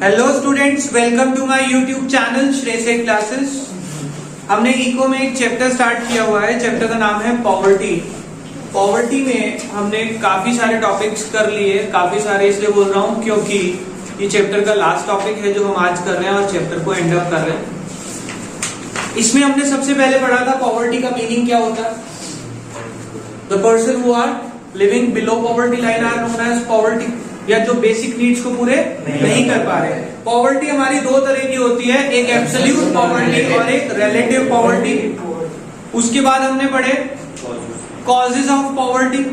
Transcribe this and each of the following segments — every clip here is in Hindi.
Hello students, welcome to my YouTube channel Shrey classes. हमने इको में एक चैप्टर स्टार्ट किया हुआ है। चैप्टर का नाम है पॉवर्टी। पॉवर्टी में हमने काफी सारे टॉपिक्स कर लिए, काफी सारे इसलिए बोल रहा हूं क्योंकि ये चैप्टर का लास्ट टॉपिक है जो हम आज कर रहे हैं और चैप्टर को एंड अप कर रहे हैं। इसमें हमने सबसे पहले पढ़ा था पॉवर्टी का मीनिंग क्या होता है। The person who are living below poverty line are known as poverty, या जो बेसिक नीड्स को पूरे नहीं कर पा रहे। पॉवर्टी हमारी दो तरह की होती है, एक एब्सोल्यूट पॉवर्टी और एक रिलेटिव पॉवर्टी। उसके बाद हमने पढ़े कॉजेज ऑफ पॉवर्टी।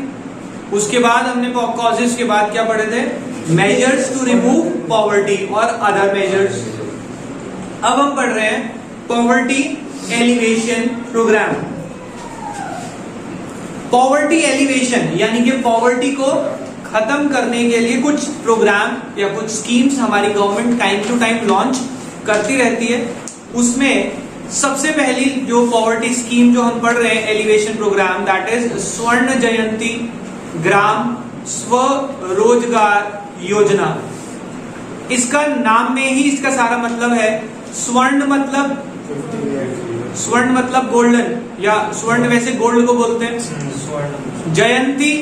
उसके बाद हमने कॉजेज के बाद क्या पढ़े थे, मेजर्स टू रिमूव पॉवर्टी और अदर मेजर्स। अब हम पढ़ रहे हैं poverty alleviation programme. Poverty alleviation यानी कि पॉवर्टी को खत्म करने के लिए कुछ प्रोग्राम या कुछ स्कीम्स हमारी government time to time launch करती रहती है। उसमें सबसे पहली जो पॉवर्टी स्कीम जो हम पढ़ रहे हैं एलिवेशन प्रोग्राम, दैट इज स्वर्ण जयंती ग्राम स्वरोजगार योजना। इसका नाम में ही इसका सारा मतलब है। स्वर्ण मतलब गोल्डन, या स्वर्ण वैसे गोल्ड को बोलते हैं। जयंती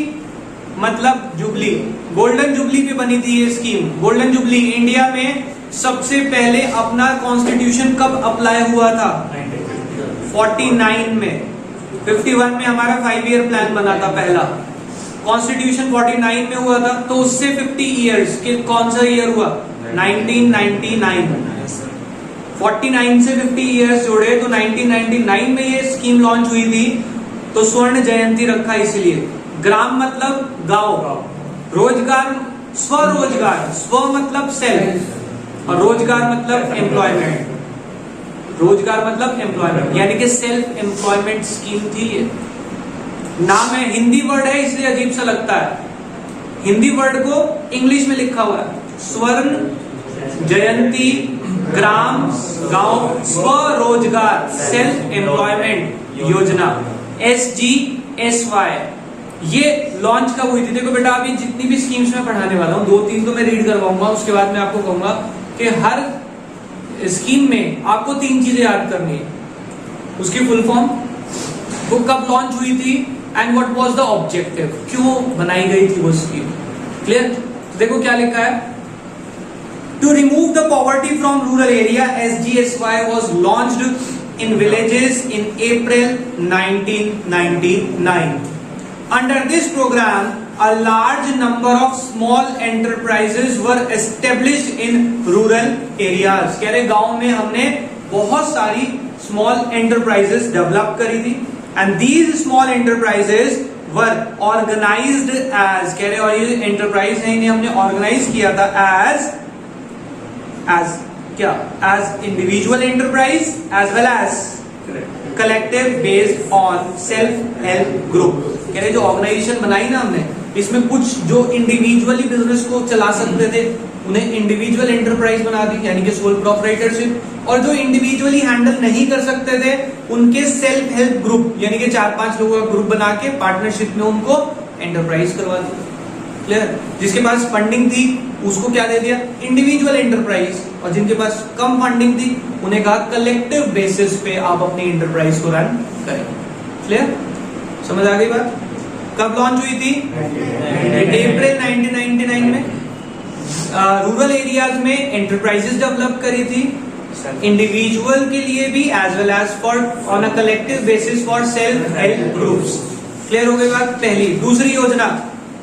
मतलब जुबली, गोल्डन जुबली पे बनी थी ये स्कीम। गोल्डन जुबली इंडिया में सबसे पहले अपना कॉन्स्टिट्यूशन कब अप्लाई हुआ था, 49 में। 51 में हमारा 5 ईयर प्लान बना था पहला। कॉन्स्टिट्यूशन 49 में हुआ था, तो उससे 50 ईयर्स के कौन सा ईयर हुआ, 1999। 49 से 50 ईयर्स जोड़े तो 1999 में ये स्कीम लॉन्च हुई थी। तो स्वर्ण जयंती रखा इसलिए। ग्राम मतलब गांव, रोजगार स्वरोजगार, स्व मतलब सेल्फ और रोजगार मतलब एम्प्लॉयमेंट। रोजगार मतलब एम्प्लॉयमेंट यानी कि सेल्फ एम्प्लॉयमेंट स्कीम थी ये। नाम है, हिंदी वर्ड है इसलिए अजीब सा लगता है। हिंदी वर्ड को इंग्लिश में लिखा हुआ है, स्वर्ण जयंती ग्राम गांव स्वरोजगार सेल्फ एम्प्लॉयमेंट योजना, SGSY। ये लॉन्च कब हुई थी? देखो बेटा, अभी जितनी भी स्कीम्स मैं पढ़ाने वाला हूँ, 2-3 तो मैं रीड करवाऊंगा, उसके बाद मैं आपको कहूंगा कि हर स्कीम में आपको 3 चीजें याद करनी है। उसकी फुल फॉर्म, वो कब लॉन्च हुई थी, and what was the objective, क्यों बनाई गई थी वो स्कीम। क्लियर? देखो क्या लिखा है, to remove the poverty from rural area SGSY was launched in villages in April 1999. Under this program, a large number of small enterprises were established in rural areas. कह रहे गांव में हमने बहुत सारी small enterprises develop करी थी, and these small enterprises were organized as, कह रहे और ये enterprise है इन्हें हमने organize किया था as क्या, as individual enterprise as well as collective based on self help group। कह रहे जो ऑर्गेनाइजेशन बनाई ना हमने, इसमें कुछ जो इंडिविजुअली बिजनेस को चला सकते थे उन्हें इंडिविजुअल एंटरप्राइज बना दी यानी कि सोल प्रोप्राइटरशिप, और जो इंडिविजुअली हैंडल नहीं कर सकते थे उनके सेल्फ हेल्प ग्रुप यानी कि 4-5 लोगों का ग्रुप बना के पार्टनरशिप में उनको एंटरप्राइज करवा दी। क्लियर? जिसके पास फंडिंग थी उसको क्या दे दिया, इंडिविजुअल एंटरप्राइज, और जिनके पास कम फंडिंग थी उन्हें कहा कलेक्टिव बेसिस पे आप अपनी एंटरप्राइज को रन करें। क्लियर? समझ आ गई बात? कब लॉन्च हुई थी? अप्रैल 1999 में। रूरल एरियाज में एंटरप्राइजेस डेवलप करी थी, इंडिविजुअल के लिए भी as well as for on a collective basis for self help groups. Clear हो गई बात? पहली। दूसरी योजना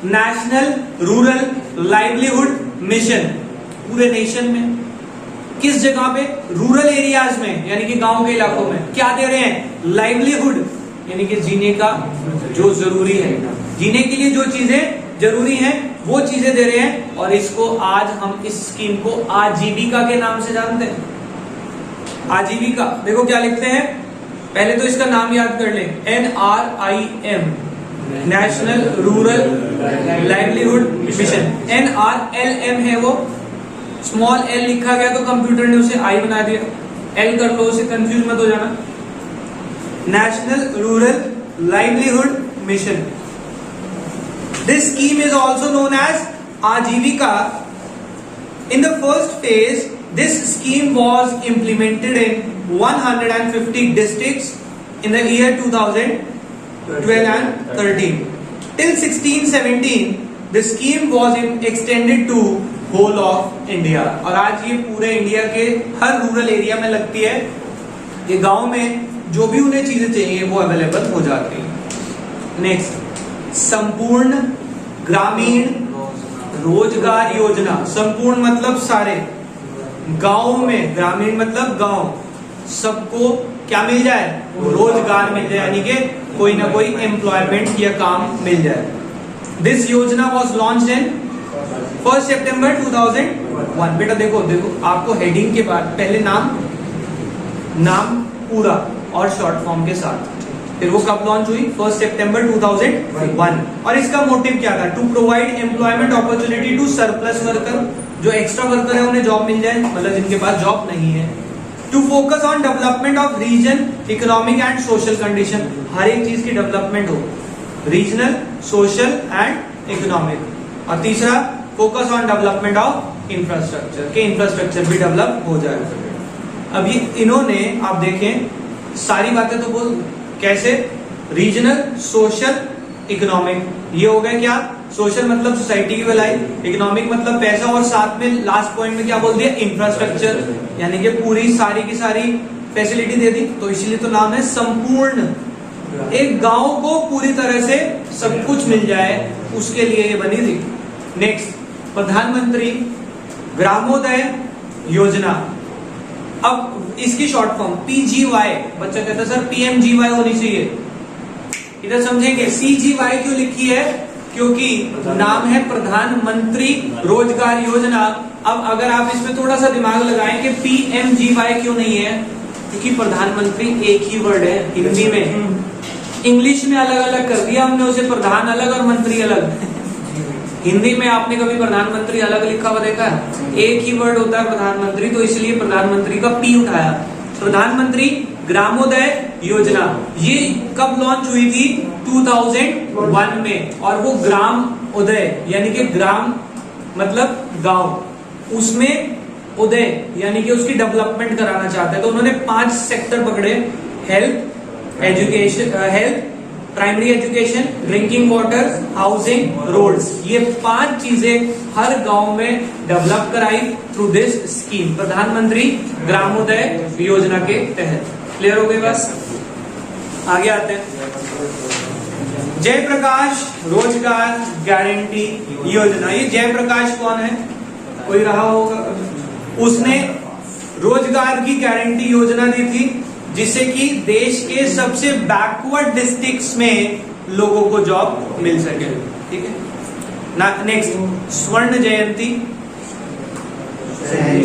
नेशनल रूरल लाइवलीहुड मिशन, पूरे नेशन में। किस जगह पे? रूरल एरियाज में यानी कि गांव के इलाकों में। क्या दे रहे हैं? लाइवलीहुड यानी कि जीने का जो जरूरी है, जीने के लिए जो चीजें जरूरी हैं वो चीजें दे रहे हैं। और इसको आज हम इस स्कीम को आजीविका के नाम से जानते हैं। आजीविका देखो क्या लिखते हैं, पहले तो इसका नाम याद कर लें, NRIM national rural livelihood mission. NRLM है वो, स्मॉल l लिखा गया तो कंप्यूटर ने उसे I बना दिया, L कर लो, उसे कंफ्यूज मत हो जाना। National rural livelihood mission. This scheme is also known as Aajeevika In the first phase, this scheme was implemented in 150 districts in the year 2012 and 13. Till 16-17, the scheme was extended to whole of India. और आज ये पूरे इंडिया के हर रूरल एरिया में लगती है। ये गांव में जो भी उन्हें चीजें चाहिए वो अवेलेबल हो जाती है। नेक्स्ट, संपूर्ण ग्रामीण रोजगार योजना। संपूर्ण मतलब सारे, गांव में, ग्रामीण मतलब गांव, सबको क्या मिल जाए, रोजगार मिल जाए, यानी कि कोई ना कोई एम्प्लॉयमेंट या काम मिल जाए। दिस योजना वॉज लॉन्च इन 1 सितंबर 2001। बेटा देखो आपको हेडिंग के बाद पहले नाम पूरा और शॉर्ट फॉर्म के साथ, फिर वो कब लॉन्च हुई, 1 सितंबर 2001। और इसका मोटिव क्या था, to provide employment opportunity to surplus worker, जो एक्स्ट्रा वर्कर है उन्हें जॉब मिल जाए, मतलब जिनके पास जॉब नहीं है। To focus on development of region, economic and social condition, हर एक चीज की डेवलपमेंट हो, रीजनल, सोशल एंड इकोनॉमिक। और तीसरा, focus on development of infrastructure, के इंफ्रास्ट्रक्चर भी डेवलप हो जाए। अब ये इन्होंने, आप देखें सारी बातें तो बोल, कैसे, रीजनल, सोशल, इकोनॉमिक, ये हो गया क्या, सोशल मतलब सोसाइटी की भलाई, इकोनॉमिक मतलब पैसा, और साथ में लास्ट पॉइंट में क्या बोल दिया, इंफ्रास्ट्रक्चर, यानी कि पूरी सारी की सारी फैसिलिटी दे दी। तो इसलिए तो नाम है संपूर्ण, एक गांव को पूरी तरह से सब कुछ मिल जाए, उसके लिए ये बनी थी। नेक्स्ट, प्रधानमंत्री ग्रामोदय योजना। अब इसकी शॉर्ट फॉर्म PGY, बच्चा कहता है सर PMGY होनी चाहिए, इधर समझेंगे CGY क्यों लिखी है, क्योंकि नाम है प्रधानमंत्री रोजगार योजना। अब अगर आप इसमें थोड़ा सा दिमाग लगाएं कि PMGY क्यों नहीं है, क्योंकि प्रधानमंत्री एक ही वर्ड है हिंदी में, इंग्लिश में अलग अलग कर दिया हमने उसे, प्रधान अलग और मंत्री अलग। हिंदी में आपने कभी प्रधानमंत्री अलग लिखा हुआ देखा है, एक ही वर्ड होता है प्रधानमंत्री, तो इसलिए प्रधानमंत्री का P उठाया। प्रधानमंत्री ग्रामोदय योजना, ये कब लॉन्च हुई थी, 2001 में, और वो ग्राम उदय यानी कि ग्राम मतलब गांव, उसमें उदय यानी कि उसकी डेवलपमेंट कराना चाहते हैं। तो उन्होंने 5 सेक्टर पकड़े, health, education, health, primary education, drinking water, housing, roads, ये 5 चीजें हर गांव में डेवलप कराई थ्रू दिस स्कीम, प्रधानमंत्री ग्रामोदय योजना के तहत। क्लियर हो गई बस, आगे आते हैं। जयप्रकाश रोजगार गारंटी योजना, ये जयप्रकाश कौन है, कोई रहा होगा, उसने रोजगार की गारंटी योजना दी थी, जिससे कि देश के सबसे बैकवर्ड डिस्ट्रिक्ट्स में लोगों को जॉब मिल सके। ठीक है ना। नेक्स्ट, स्वर्ण जयंती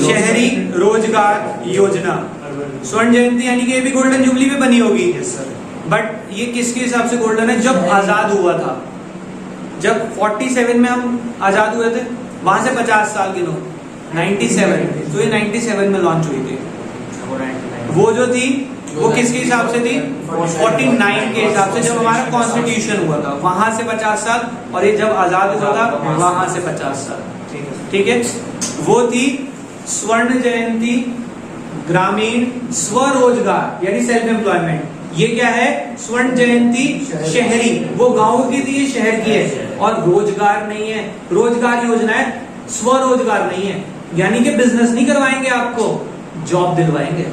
शहरी रोजगार योजना। स्वर्ण जयंती यानी कि ये भी गोल्डन जुबली में बनी होगी, बट ये किसके हिसाब से गोल्डन है, जब आजाद हुआ था, जब 47 में हम आजाद हुए थे, वहां से 50 साल गिनो, 97, तो ये 97 में लॉन्च हुई थी। वो जो थी वो किसके हिसाब से थी, 49 के हिसाब से, जब हमारा कॉन्स्टिट्यूशन हुआ था, वहां से 50 साल, और ये जब आजाद हुआ था वहां से 50 साल। ठीक है, वो थी स्वर्ण जयंती ग्रामीण स्वरोजगार यानी सेल्फ एम्प्लॉयमेंट। ये क्या है, स्वर्ण जयंती शहरी, वो गांव की थी, ये शहर की है, और रोजगार नहीं है, रोजगार योजना है, स्वरोजगार नहीं है, यानी कि बिजनेस नहीं करवाएंगे आपको, जॉब दिलवाएंगे।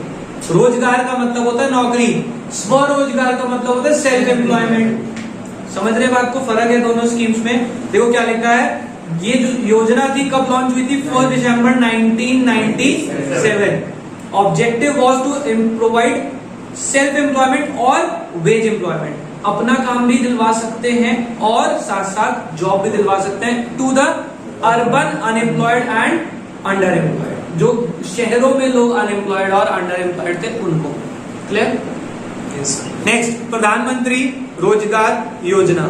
रोजगार का मतलब होता है नौकरी, स्वरोजगार का मतलब होता है सेल्फ एम्प्लॉयमेंट। समझ रहे बात को, फर्क है दोनों स्कीम्स में। देखो क्या लिखा है, ये जो योजना थी कब लॉन्च हुई थी, 1 दिसंबर 1997। Objective was to provide self employment और वेज एम्प्लॉयमेंट, अपना काम भी दिलवा सकते हैं और साथ साथ जॉब भी दिलवा सकते हैं to the urban unemployed and underemployed, जो शहरों में लोग अनएम्प्लॉयड और अंडर एम्प्लॉयड थे उनको। क्लियर। नेक्स्ट, प्रधानमंत्री रोजगार योजना।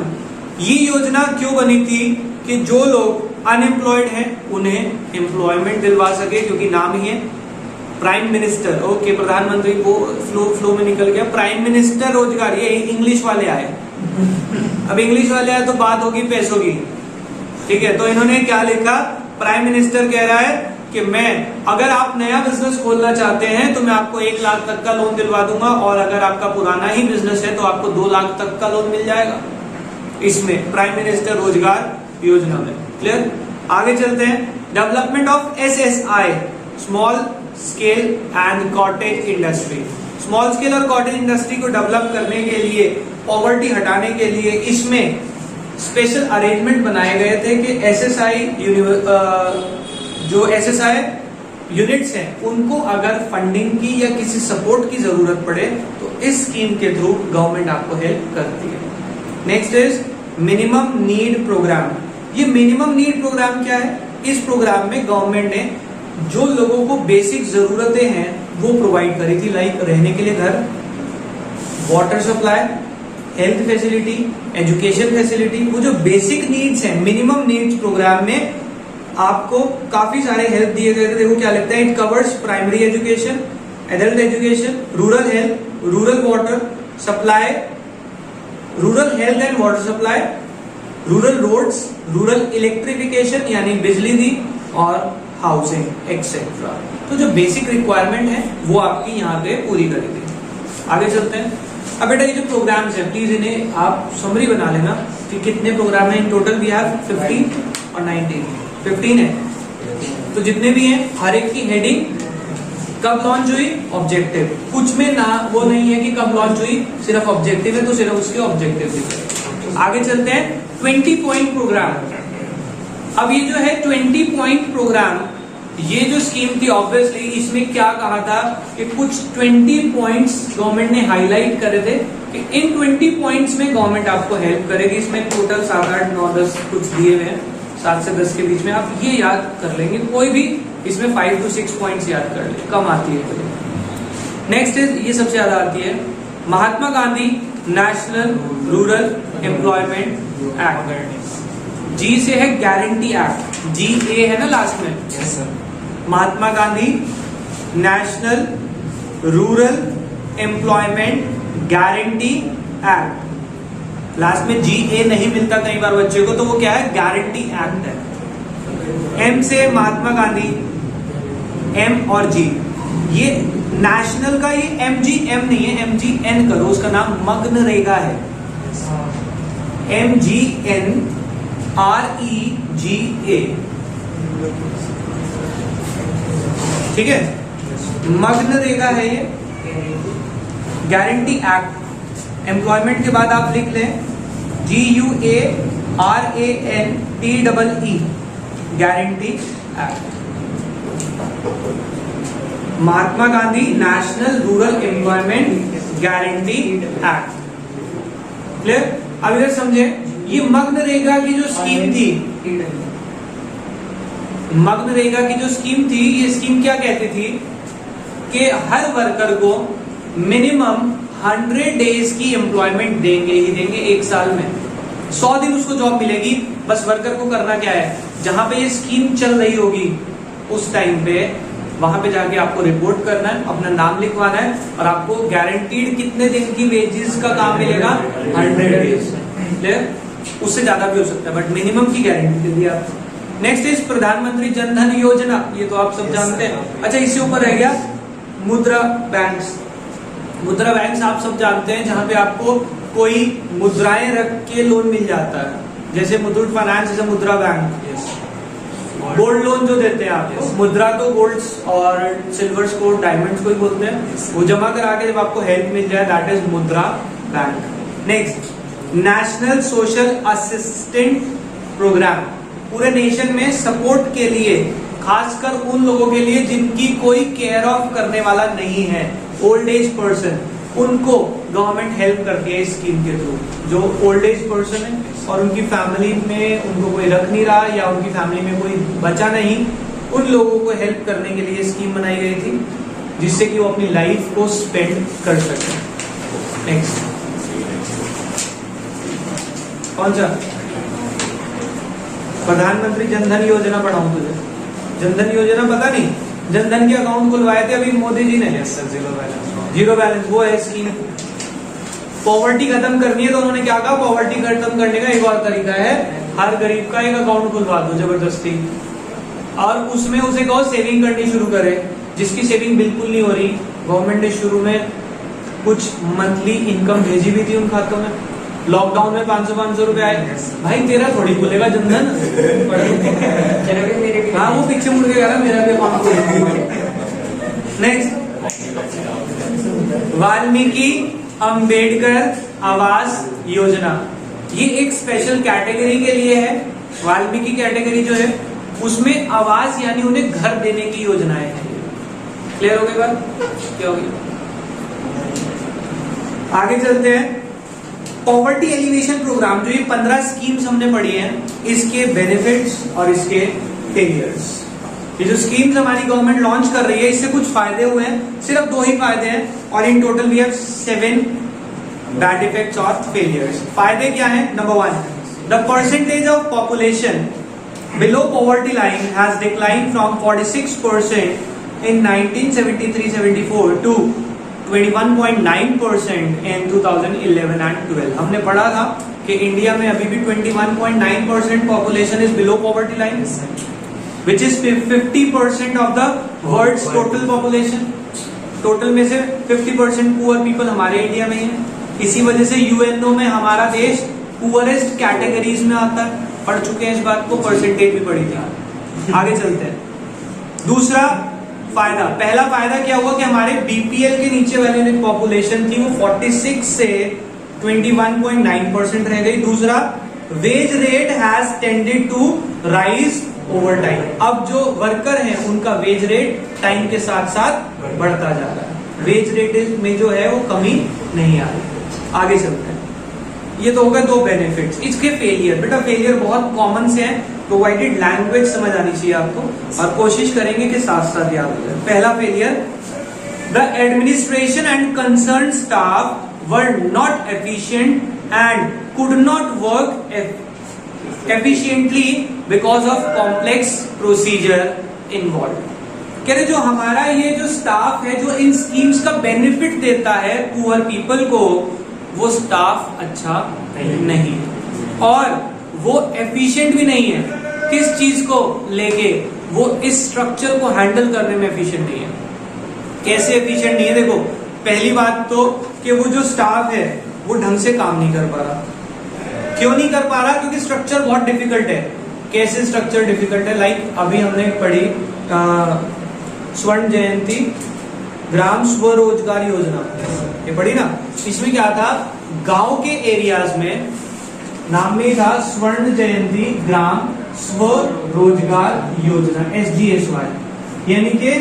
ये योजना क्यों बनी थी कि जो लोग अनएम्प्लॉयड हैं उन्हें एम्प्लॉयमेंट दिलवा सके, क्योंकि नाम ही है प्राइम मिनिस्टर। ओके, प्रधानमंत्री वो फ्लो में निकल गया, प्राइम मिनिस्टर रोजगार, ये इंग्लिश वाले आए। अब इंग्लिश वाले आए तो बात होगी पैसों की। ठीक है, तो इन्होंने क्या लिखा, प्राइम मिनिस्टर कह रहा है कि मैं अगर आप नया बिजनेस खोलना चाहते हैं तो मैं आपको 1 लाख तक का लोन दिलवा दूंगा, और अगर आपका पुराना ही बिजनेस है तो आपको 2 लाख तक का लोन मिल जाएगा इसमें प्राइम मिनिस्टर रोजगार योजना में। क्लियर? आगे चलते हैं। Development of SSI, small scale and cottage industry. Small scale और कॉटेज इंडस्ट्री को डेवलप करने के लिए, पॉवर्टी हटाने के लिए इसमें स्पेशल अरेंजमेंट बनाए गए थे कि जो SSI यूनिट्स हैं उनको अगर फंडिंग की या किसी सपोर्ट की जरूरत पड़े तो इस स्कीम के थ्रू गवर्नमेंट आपको हेल्प करती है। Next is minimum need programme. ये मिनिमम नीड प्रोग्राम क्या है? इस प्रोग्राम में गवर्नमेंट ने जो लोगों को बेसिक जरूरतें हैं वो प्रोवाइड करी थी, लाइक रहने के लिए घर, water supply, health facility, education facility. वो जो बेसिक नीड्स हैं, मिनिमम नीड्स प्रोग्राम में आपको काफी सारे हेल्प दिए गए थे। देखो क्या लगता है, it covers primary education, adult education, rural health, rural water supply, rural health and water supply, rural roads, rural electrification यानी बिजली दी, और हाउसिंग एक्सेट्रा। तो जो बेसिक रिक्वायरमेंट है वो आपकी यहाँ पे पूरी करेगी। आगे चलते हैं। अब बेटा ये जो प्रोग्राम्स हैं प्लीज इन्हें आप समरी बना लेना कि कितने प्रोग्राम हैं। इन टोटल वी हैव 15 और 19। 15 है तो जितने भी हैं हर एक की हेडिंग कब लॉन्च हुई, ऑब्जेक्टिव। कुछ में ना वो नहीं है कि कब लॉन्च हुई, सिर्फ ऑब्जेक्टिव है तो सिर्फ उसके ऑब्जेक्टिव दिखे। आगे चलते हैं। 20 पॉइंट प्रोग्राम। अब ये जो है 20 पॉइंट प्रोग्राम, ये जो स्कीम थी ऑब्वियसली इसमें क्या कहा था कि कुछ 20 पॉइंट्स गवर्नमेंट ने हाईलाइट करे थे कि इन 20 पॉइंट्स में गवर्नमेंट आपको हेल्प करेगी। इसमें टोटल 7, 8, 9, 10 कुछ दिए हुए हैं, 7 से 10 के बीच में। आप ये याद कर लेंगे, कोई भी इसमें 5 to 6 पॉइंट्स याद कर ले, कम आती है कोई। नेक्स्ट इज, ये सबसे ज्यादा आती है, Mahatma Gandhi national rural employment act. G से है गारंटी एक्ट, GA है ना लास्ट में। Yes sir. Mahatma Gandhi national rural employment guarantee act. Last में GA नहीं मिलता कई बार बच्चे को, तो वो क्या है, गारंटी एक्ट है। M से महात्मा गांधी, M और G। ये नेशनल का ये MGM नहीं है, MGN करो, उसका नाम मग्नरेगा है। MGNREGA। ठीक है, मग्नरेगा है ये, गारंटी एक्ट। एम्प्लॉयमेंट के बाद आप लिख लें GUARANTEE, guarantee act. Mahatma Gandhi national rural employment guarantee act. Clear? अब इधर समझे, ये मग्नरेगा की जो स्कीम थी, मग्नरेगा की जो स्कीम थी, ये स्कीम क्या कहती थी कि हर वर्कर को मिनिमम 100 डेज की एम्प्लॉयमेंट देंगे ही देंगे एक साल में। 100 दिन उसको जॉब मिलेगी। बस वर्कर को करना क्या है, जहां पे ये स्कीम चल रही होगी उस टाइम पे वहां पे जाके आपको रिपोर्ट करना है, अपना नाम लिखवाना है, और आपको गारंटीड कितने दिन की वेजेस का काम मिलेगा, 100 डेज। क्लियर? उससे ज्यादा भी हो सकता है बट मिनिमम की गारंटी दे दी आपको। नेक्स्ट इज प्रधानमंत्री जन धन योजना, ये तो आप सब जानते हैं। अच्छा, इसके ऊपर रह गया मुद्रा बैंक्स। मुद्रा बैंक्स आप सब जानते हैं, जहां पे आपको कोई मुद्राएं रख के लोन मिल जाता है, जैसे मुथूट फाइनेंस, जैसे मुद्रा बैंक। गोल्ड लोन जो देते हैं आपको, मुद्रा तो गोल्ड्स और सिल्वर्स को, डायमंड्स को ही बोलते हैं, वो जमा करा के जब आपको हेल्प मिल जाए, that is Mudra bank. Next, national social assistant programme. पूरे नेशन में सपोर्ट के लिए, खासकर उन लोगों के लिए जिनकी कोई केयर ऑफ करने वाला नहीं है, ओल्ड एज पर्सन, उनको गवर्नमेंट हेल्प करती है इस स्कीम के थ्रू। जो ओल्ड एज पर्सन है और उनकी फैमिली में उनको कोई रख नहीं रहा या उनकी फैमिली में कोई बचा नहीं, उन लोगों को हेल्प करने के लिए स्कीम बनाई गई थी, जिससे कि वो अपनी लाइफ को स्पेंड कर सके। नेक्स्ट, कौन सा? प्रधानमंत्री जनधन योजना पढ़ाऊं तुझे? जनधन योजना पता नहीं? जनधन के अकाउंट खुलवाए थे अभी मोदी जी ने। Yes sir, zero balance. Zero balance, वो है स्कीम। पॉवर्टी खत्म करनी है तो उन्होंने क्या कहा, पॉवर्टी खत्म करने का एक और तरीका है, हर गरीब का एक अकाउंट खुलवा दो जबरदस्ती। और उसमें उसे कहो सेविंग करनी शुरू करे। जिसकी सेविंग बिल्कुल नहीं हो रही, गवर्नमेंट ने शुरू में कुछ मंथली इनकम भेजी भी थी उन खातों में। लॉकडाउन में 500 रुपए आए, भाई तेरा थोड़ी खुलेगा जनधन। हाँ वो पीछे मुड़ के कह रहा मेरा भी अकाउंट खुलेगा। नेक्स्ट, वाल्मीकि अंबेडकर आवास योजना, ये एक स्पेशल कैटेगरी के लिए है। वाल्मीकि कैटेगरी जो है उसमें आवास यानी उन्हें घर देने की योजनाएं हैं। क्लियर हो गई बात? क्या होगी? आगे चलते हैं। पॉवर्टी एलिवेशन प्रोग्राम, जो ये 15 स्कीम्स हमने पढ़ी हैं, इसके बेनिफिट्स और इसके फेलियर्स। ये जो स्कीम्स हमारी गवर्नमेंट लॉन्च कर रही है, इससे कुछ फायदे हुए हैं, सिर्फ 2 ही फायदे हैं, और in total we have 7 bad effects और फेलियर्स। फायदे क्या हैं? Number 1, the percentage of population below poverty line has declined from 46% in 1973-74 to 21.9% in 2011 and 12। हमने पढ़ा था कि इंडिया में अभी भी 21.9% population is below poverty line, which is 50% of the world's total population। Total में से 50% पुअर पीपल हमारे इंडिया में है। इसी वजह से यूएनओ में हमारा देश पुअरेस्ट कैटेगरीज में आता है। पढ़ चुके हैं इस बात को, परसेंटेज भी पढ़ी थी। आगे चलते हैं। दूसरा फायदा, पहला फायदा क्या हुआ कि हमारे बीपीएल के नीचे वाले जो पॉपुलेशन थी वो 46 से 21.9% रह गई। दूसरा, wage rate has tended to rise over time. अब जो वर्कर हैं उनका वेज रेट टाइम के साथ साथ बढ़ता जा रहा है। वेज रेट में जो है वो कमी नहीं आ रही। आगे चलते हैं। ये तो होगा 2 बेनिफिट्स। इसके फेलियर, बेटा फेलियर बहुत कॉमन से है, प्रोवाइडेड लैंग्वेज समझ आनी चाहिए आपको, और कोशिश करेंगे कि साथ साथ याद हो जाए। पहला failure, the administration and concern staff were not efficient and could not work efficiently because of complex procedure involve. कह रहे जो हमारा ये जो स्टाफ है जो इन स्कीम्स का बेनिफिट देता है पुअर पीपल को, वो स्टाफ अच्छा नहीं और वो एफिशिएंट भी नहीं है। किस चीज को लेके? वो इस स्ट्रक्चर को हैंडल करने में एफिशिएंट नहीं है। कैसे एफिशिएंट नहीं है? देखो, पहली बात तो कि वो जो स्टाफ है वो ढंग से काम नहीं कर पा रहा। क्यों नहीं कर पा रहा? क्योंकि स्ट्रक्चर बहुत डिफिकल्ट है। कैसे स्ट्रक्चर डिफिकल्ट है? लाइक अभी हमने पढ़ी स्वर्ण जयंती ग्राम स्वरोजगार योजना, ये पढ़ी ना। इसमें क्या था, गांव के एरियाज में नाम में था स्वर्ण जयंती ग्राम स्वरोजगार योजना, SGSY, यानी कि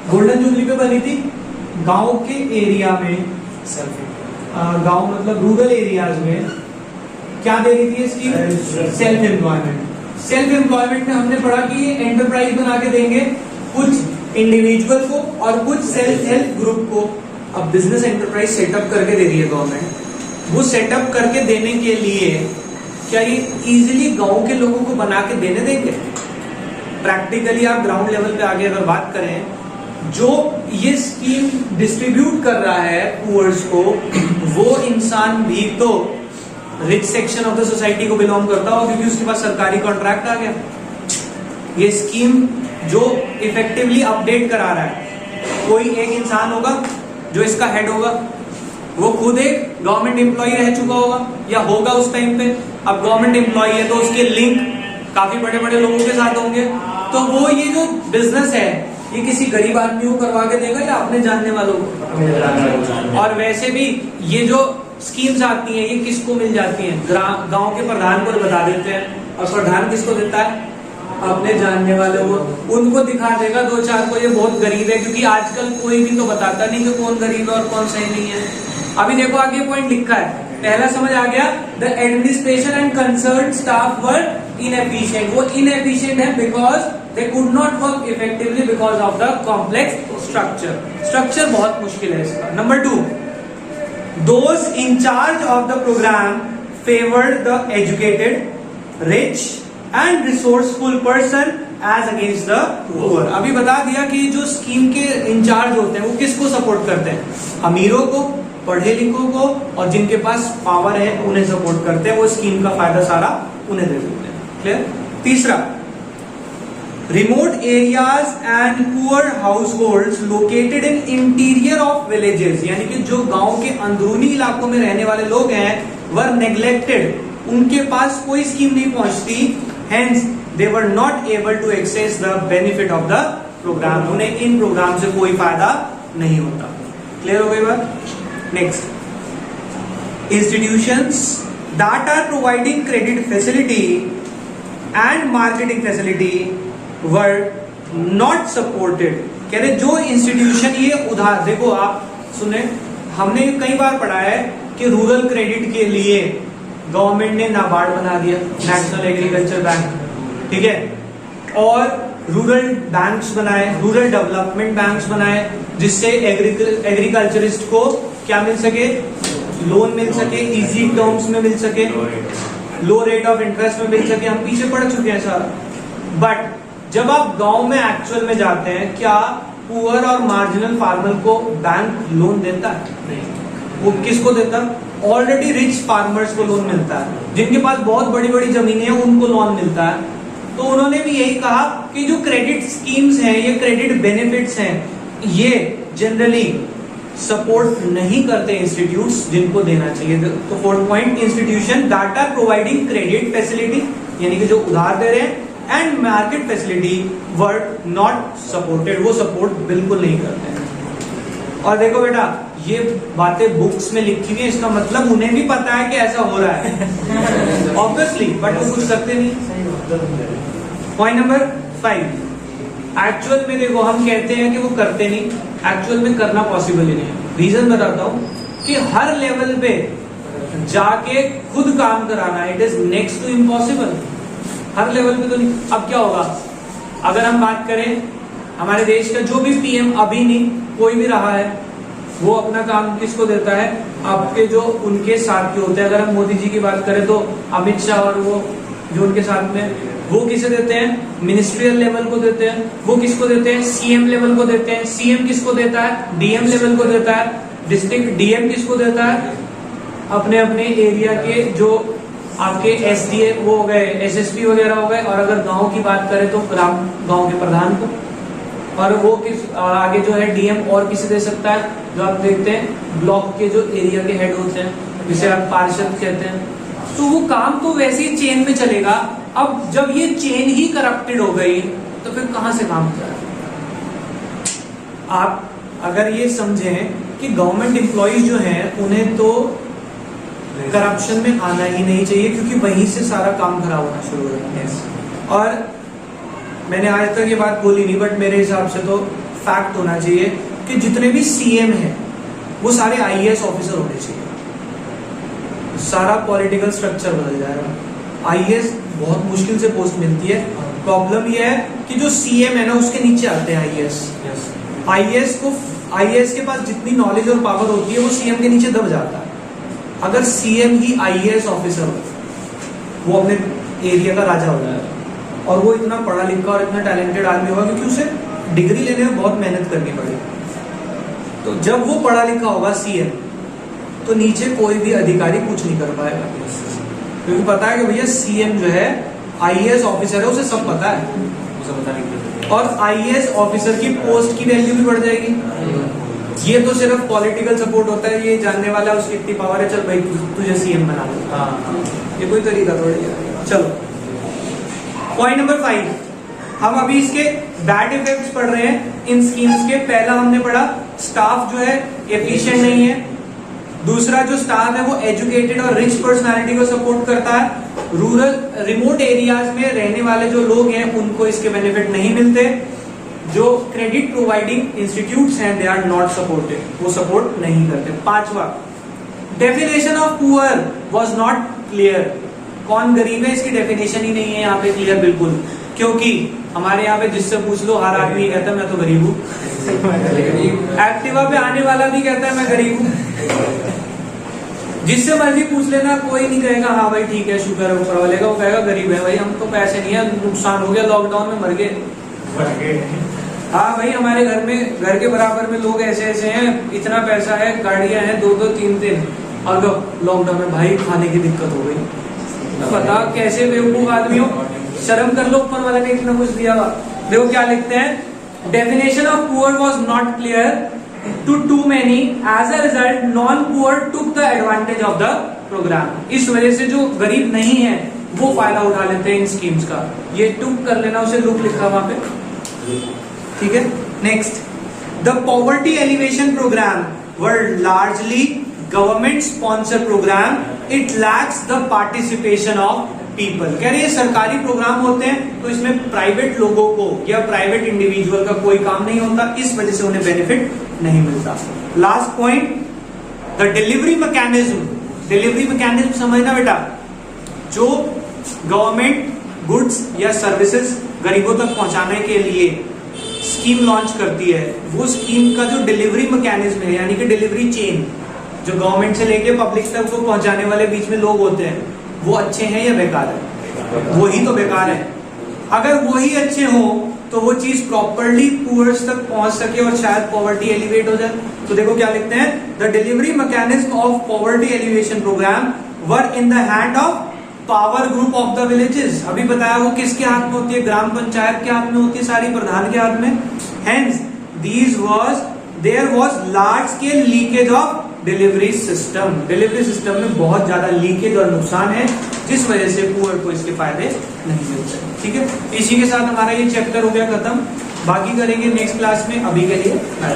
गोल्डन जुबली पे बनी थी। गांव के एरिया में, गांव मतलब रूरल एरियाज में क्या दे रही थी इसकी? Self employment. सेल्फ एम्प्लॉयमेंट में हमने पढ़ा कि ये एंटरप्राइज बना के देंगे कुछ इंडिविजुअल को और कुछ सेल्फ हेल्प ग्रुप को। अब बिजनेस एंटरप्राइज सेटअप करके दे रही है गवर्नमेंट। वो सेटअप करके देने के लिए क्या ये इजीली गांव के लोगों को बना के देने देंगे? प्रैक्टिकली आप ग्राउंड लेवल पे आगे अगर बात करें, जो ये स्कीम डिस्ट्रीब्यूट कर रहा है पुअर्स को, वो इंसान भी तो rich section of the society को बिलोंग करता हो, क्योंकि उसके पास सरकारी कॉन्ट्रैक्ट आ गया। ये स्कीम जो इफेक्टिवली अपडेट करा रहा है, कोई एक इंसान होगा जो इसका हेड होगा, वो खुद एक गवर्नमेंट एम्प्लॉय रह चुका होगा या होगा उस टाइम पे। अब गवर्नमेंट एम्प्लॉय है तो उसके लिंक काफी बड़े बड़े लोगों के साथ होंगे, तो वो ये जो बिजनेस है ये किसी गरीब आदमी को करवा के देगा या अपने जानने वालों को? और वैसे भी ये जो स्कीम्स आती हैं ये किसको मिल जाती हैं? गांव के प्रधान को बता देते हैं, और प्रधान किसको देता है? अपने जानने वाले को। उनको दिखा देगा 2-4 को ये बहुत गरीब है, क्योंकि आजकल कोई भी तो बताता नहीं कि कौन गरीब है और कौन सही नहीं है। अभी देखो आगे पॉइंट लिखा है, पहला समझ आ गया, the administration and concern staff were inefficient. वो इनएफिशिएंट है because they could not work effectively because of the complex structure. Structure बहुत मुश्किल है इसका। Number 2, those in charge of the programme favoured the educated rich and resourceful person as against the poor. अभी बता दिया कि जो स्कीम के इंचार्ज होते हैं वो किसको सपोर्ट करते हैं? अमीरों को, पढ़े लिखों को, और जिनके पास पावर है उन्हें सपोर्ट करते हैं। वो स्कीम का फायदा सारा उन्हें दे देते हैं। क्लियर? तीसरा, remote areas and poor households located in interior of villages, यानी कि जो गांव के अंदरूनी इलाकों में रहने वाले लोग हैं वर नेग्लेक्टेड, उनके पास कोई स्कीम नहीं पहुंचती, hence they were not able to access the benefit of the programme, उन्हें इन प्रोग्राम से कोई फायदा नहीं होता। क्लियर हो गई बात? Next, institutions that are providing credit facility and marketing facility were not supported. कह रहे जो इंस्टीट्यूशन ये उधार, देखो आप सुने, हमने कई बार पढ़ा है कि रूरल क्रेडिट के लिए गवर्नमेंट ने नाबार्ड बना दिया, नेशनल एग्रीकल्चर बैंक, ठीक है, और रूरल बैंक्स बनाए, रूरल डेवलपमेंट बैंक्स बनाए, जिससे एग्रीकल्चरिस्ट को क्या मिल सके, लोन मिल सके, इजी टर्म्स में मिल सके, लो रेट ऑफ इंटरेस्ट में मिल सके। हम पीछे पढ़ चुके हैं सारा। बट जब आप गांव में एक्चुअल में जाते हैं, क्या पुअर और मार्जिनल फार्मर को बैंक लोन देता है? नहीं। वो किसको देता? ऑलरेडी रिच फार्मर्स को लोन मिलता है, जिनके पास बहुत बड़ी बड़ी जमीनें हैं उनको लोन मिलता है। तो उन्होंने भी यही कहा कि जो क्रेडिट स्कीम्स हैं, ये क्रेडिट बेनिफिट्स हैं, ये जनरली सपोर्ट नहीं करते इंस्टीट्यूट्स जिनको देना चाहिए। तो fourth point, institution that are providing credit facility, यानी कि जो उधार दे रहे हैं, and market facility were not supported, वो सपोर्ट बिल्कुल नहीं करते हैं। और देखो बेटा, ये बातें बुक्स में लिखी हुई है, इसका मतलब उन्हें भी पता है कि ऐसा हो रहा है ऑब्वियसली, बट वो कुछ करते नहीं। पॉइंट नंबर 5, एक्चुअल में देखो हम कहते हैं कि वो करते नहीं, एक्चुअल में करना पॉसिबल ही नहीं है। रीजन बताता हूं कि हर लेवल पे जाके खुद काम कराना, it is next to impossible. हर लेवल पे तो नहीं। अब क्या होगा, अगर हम बात करें हमारे देश का जो भी पीएम अभी नहीं कोई भी रहा है, वो अपना काम किसको देता है? आपके जो उनके साथ के होते हैं। अगर हम मोदी जी की बात करें तो अमित शाह और वो जो उनके साथ में, वो किसे देते हैं? मिनिस्ट्रियल लेवल को देते हैं। वो किसको देते हैं? सीएम लेवल को देते हैं। सीएम किसको देता है? डीएम लेवल को देता है। डिस्ट्रिक्ट डीएम किसको देता है? अपने अपने एरिया के जो आपके एसडीए वो हो गए, एसएसपी वगैरह हो गए। और अगर गांव की बात करें तो गांव के प्रधान को। और वो किस आगे जो है डीएम और किसे दे सकता है? जो आप देखते हैं ब्लॉक के जो एरिया के हेड होते हैं, जिसे आप पार्षद कहते हैं। तो वो काम तो वैसे ही चेन में चलेगा। अब जब ये चेन ही करप्टेड हो गई तो फिर कहां से काम चलेगा? आप अगर ये समझें कि गवर्नमेंट एम्प्लॉइज जो हैं उन्हें तो करप्शन में आना ही नहीं चाहिए, क्योंकि वहीं से सारा काम खराब होना शुरू हो जाता है। और मैंने आज तक ये बात बोली नहीं, बट मेरे हिसाब से तो फैक्ट होना चाहिए कि जितने भी सीएम हैं वो सारे आईएएस ऑफिसर होने चाहिए। सारा पॉलिटिकल स्ट्रक्चर बदल जाएगा। आईएएस बहुत मुश्किल से पोस्ट मिलती है। प्रॉब्लम ये है कि जो सीएम है ना, उसके नीचे आते हैं आईएएस। आईएएस के पास जितनी नॉलेज और पावर होती है वो सीएम के नीचे दब जाता है। अगर सीएम ही आईएएस ऑफिसर हो, वो अपने एरिया का राजा हो जाएगा। और वो इतना पढ़ा लिखा और इतना टैलेंटेड आदमी होगा क्योंकि उसे डिग्री लेने में बहुत मेहनत करनी पड़ेगी। तो जब वो पढ़ा लिखा होगा सीएम, तो नीचे कोई भी अधिकारी कुछ नहीं कर पाएगा, क्योंकि पता है कि भैया सीएम जो है आईएएस ऑफिसर है, उसे सब पता है। और आईएएस ऑफिसर की पोस्ट की वैल्यू भी बढ़ जाएगी। ये तो सिर्फ पॉलिटिकल सपोर्ट होता है, ये जानने वाला उसकी इतनी पावर है, चल भाई तुझे सीएम बना दो। ये कोई तरीका थोड़ी है। चलो पॉइंट नंबर 5, हम अभी इसके बैड इफेक्ट्स पढ़ रहे हैं इन स्कीम्स के। पहला हमने पढ़ा स्टाफ जो है एफिशिएंट नहीं है। दूसरा जो स्टाफ है वो एजुकेटेड और रिच पर्सनालिटी को सपोर्ट करता है। रूरल रिमोट एरियाज में रहने वाले जो लोग हैं उनको इसके बेनिफिट नहीं मिलते। जो क्रेडिट प्रोवाइडिंग इंस्टीट्यूट्स हैं दे आर नॉट सपोर्टेड, वो सपोर्ट नहीं करते। 5वां, definition of poor was not clear. कौन गरीब है इसकी डेफिनेशन ही नहीं है यहाँ पे क्लियर बिल्कुल, क्योंकि हमारे यहाँ पे जिससे पूछ लो हर आदमी कहता है मैं तो गरीब हूँ। एक्टिवा पे आने वाला भी कहता है मैं गरीब हूँ। जिससे मर्जी पूछ लेना, कोई नहीं कहेगा हाँ भाई ठीक है शुक्र है ऊपर वाले का, वो कहेगा गरीब है भाई, हम तो पैसे नहीं है, नुकसान हो गया लॉकडाउन में मर गए। हाँ भाई हमारे घर में घर के बराबर में लोग ऐसे ऐसे हैं, इतना पैसा है, गाड़ियां हैं 2-2 3-3, और लॉकडाउन में भाई खाने की दिक्कत हो गई। तो बता कैसे बेवकूफ आदमी हो, शर्म कर लो, ऊपर वाले ने इतना कुछ दिया हुआ। देखो क्या लिखते हैं, definition of poor was not clear to too many, as a result non-poor took the advantage of the program। इस वजह से जो गरीब नहीं है वो फायदा उठा लेते हैं इन स्कीम्स का। ये टुक कर लेना, उसे लुक लिखा वहां पे, ठीक है। Next, the poverty alleviation programme were largely government sponsor programme, it lacks the participation of people. कह रहे हैं सरकारी प्रोग्राम होते हैं तो इसमें प्राइवेट लोगों को या प्राइवेट इंडिविजुअल का कोई काम नहीं होता, इस वजह से उन्हें बेनिफिट नहीं मिलता। Last point, the delivery mechanism. Delivery mechanism समझना बेटा, जो गवर्नमेंट गुड्स या सर्विसेज गरीबों तक पहुंचाने के लिए स्कीम लॉन्च करती है, वो स्कीम का जो डिलीवरी मैकेनिज्म है, यानी कि डिलीवरी चेन, जो गवर्नमेंट से लेके पब्लिक तक को पहुंचाने वाले बीच में लोग होते हैं, वो अच्छे हैं या बेकार है? वही तो बेकार है। अगर वही अच्छे हो तो वो चीज प्रॉपरली पुअर्स तक पहुंच सके और शायद पॉवर्टी एलिवेट हो जाए। तो देखो क्या लिखते हैं, the delivery mechanism of poverty alleviation programme were in the hand of power group of the villages. अभी बताया वो किसके हाथ में होती है, ग्राम पंचायत के हाथ में होती है, सारी प्रधान के हाथ में। Hence there was large scale leakage of delivery system. Delivery system में बहुत ज्यादा लीकेज और नुकसान है, जिस वजह से पुअर को इसके फायदे नहीं मिलते। ठीक है, इसी के साथ हमारा ये चैप्टर हो गया खत्म। बाकी करेंगे नेक्स्ट क्लास में। अभी के लिए बाय।